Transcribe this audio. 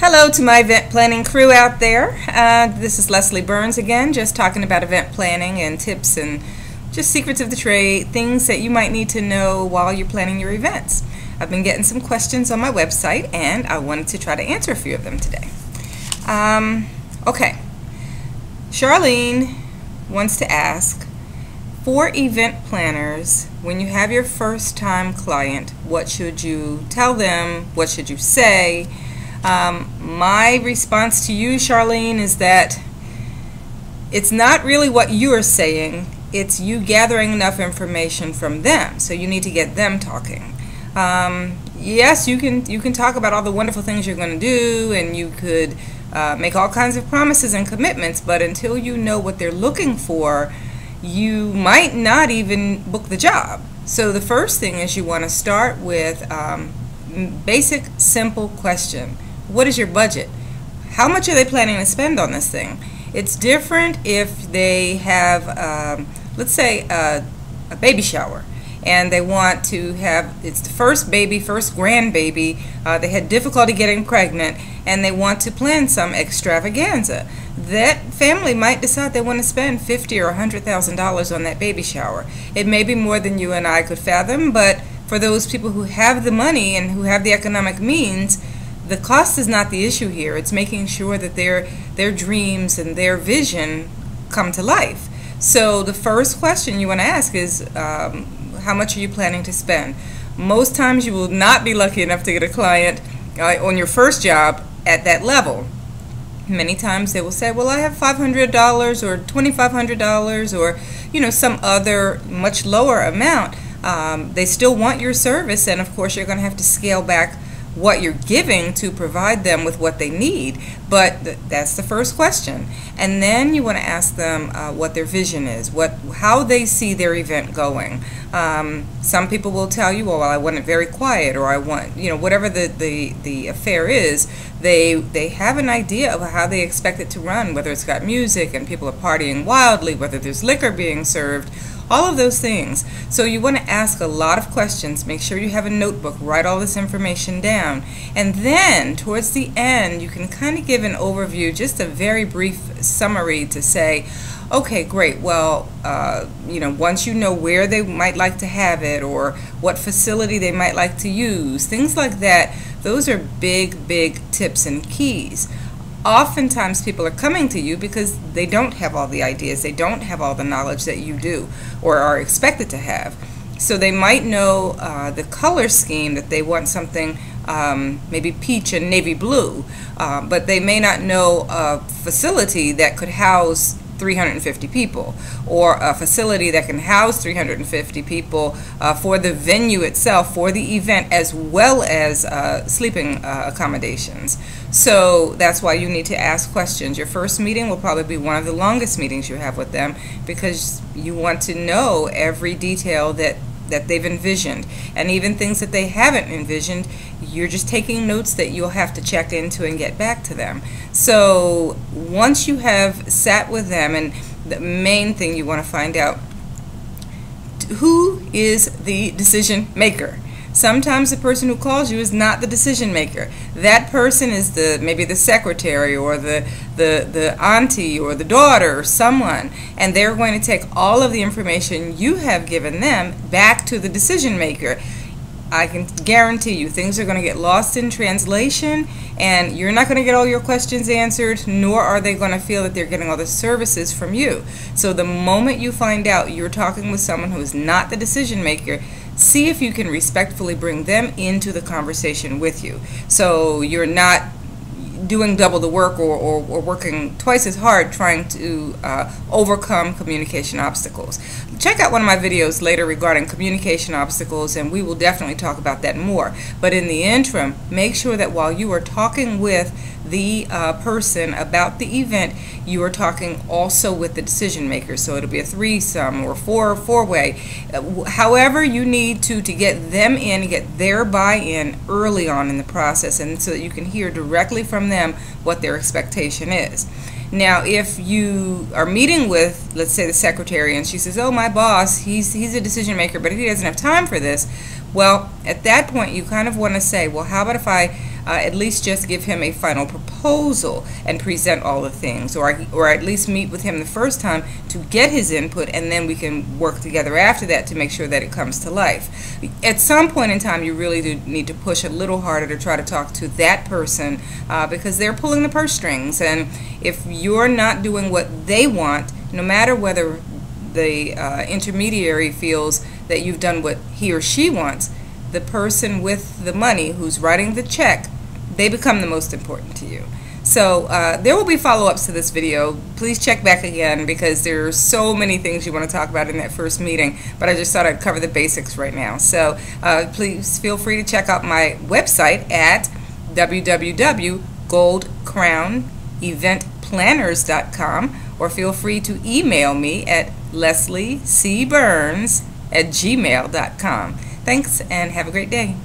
Hello to my event planning crew out there. This is Leslie Burns again, just talking about event planning and tips and just secrets of the trade, things that you might need to know while you're planning your events. I've been getting some questions on my website and I wanted to try to answer a few of them today. Okay, Charlene wants to ask, for event planners, when you have your first time client, what should you tell them? What should you say? My response to you, Charlene, is that it's not really what you are saying, it's you gathering enough information from them. So you need to get them talking. Yes, you can talk about all the wonderful things you're going to do, and you could make all kinds of promises and commitments, but until you know what they're looking for, you might not even book the job. So the first thing is you want to start with basic, simple question. What is your budget? How much are they planning to spend on this thing? It's different if they have, let's say, a baby shower, and they want to have, it's the first baby, first grandbaby, they had difficulty getting pregnant, and they want to plan some extravaganza. That family might decide they want to spend $50,000 or $100,000 on that baby shower. It may be more than you and I could fathom, but for those people who have the money and who have the economic means, the cost is not the issue here. It's making sure that their dreams and their vision come to life. So the first question you want to ask is, how much are you planning to spend? Most times you will not be lucky enough to get a client on your first job at that level. Many times they will say, well, I have $500 or $2,500 or some other much lower amount. They still want your service, and of course you're going to have to scale back what you're giving to provide them with what they need, but that's the first question. And then you want to ask them what their vision is, how they see their event going. Some people will tell you, well, I want it very quiet, or I want, whatever the affair is, they have an idea of how they expect it to run, whether it's got music and people are partying wildly, whether there's liquor being served, all of those things. So you want to ask a lot of questions. Make sure you have a notebook, write all this information down, and then towards the end you can kind of give an overview, just a very brief summary to say, okay, great, well, once you know where they might like to have it or what facility they might like to use, things like that, those are big tips and keys. Oftentimes people are coming to you because they don't have all the ideas, they don't have all the knowledge that you do or are expected to have. So they might know the color scheme, that they want something maybe peach and navy blue, but they may not know a facility that could house 350 people, or a facility that can house 350 people for the venue itself, for the event, as well as sleeping accommodations. So that's why you need to ask questions. Your first meeting will probably be one of the longest meetings you have with them, because you want to know every detail that they've envisioned, and even things that they haven't envisioned, you're just taking notes that you'll have to check into and get back to them. So once you have sat with them, and the main thing you want to find out, who is the decision maker? Sometimes the person who calls you is not the decision maker. That person is maybe the secretary or the auntie or the daughter or someone, and they're going to take all of the information you have given them back to the decision maker. I can guarantee you things are going to get lost in translation, and you're not going to get all your questions answered, nor are they going to feel that they're getting all the services from you. So the moment you find out you're talking with someone who is not the decision maker, see if you can respectfully bring them into the conversation with you, so you're not doing double the work or working twice as hard trying to overcome communication obstacles. Check out one of my videos later regarding communication obstacles, and we will definitely talk about that more. But in the interim, make sure that while you are talking with the person about the event, you are talking also with the decision maker. So it'll be a threesome or four-way. However you need to get them in, get their buy-in early on in the process, and so that you can hear directly from them what their expectation is. Now, if you are meeting with, let's say, the secretary, and she says, oh, my boss, he's a decision maker, but he doesn't have time for this, well, at that point, you kind of want to say, well, how about if I at least just give him a final proposal and present all the things, or at least meet with him the first time to get his input, and then we can work together after that to make sure that it comes to life. At some point in time, you really do need to push a little harder to try to talk to that person because they're pulling the purse strings, and if you're not doing what they want, no matter whether the intermediary feels that you've done what he or she wants, the person with the money who's writing the check, they become the most important to you. So there will be follow-ups to this video. Please check back again because there are so many things you want to talk about in that first meeting, but I just thought I'd cover the basics right now. So please feel free to check out my website at www.goldcrowneventplanners.com, or feel free to email me at lesliecburns@gmail.com. Thanks and have a great day.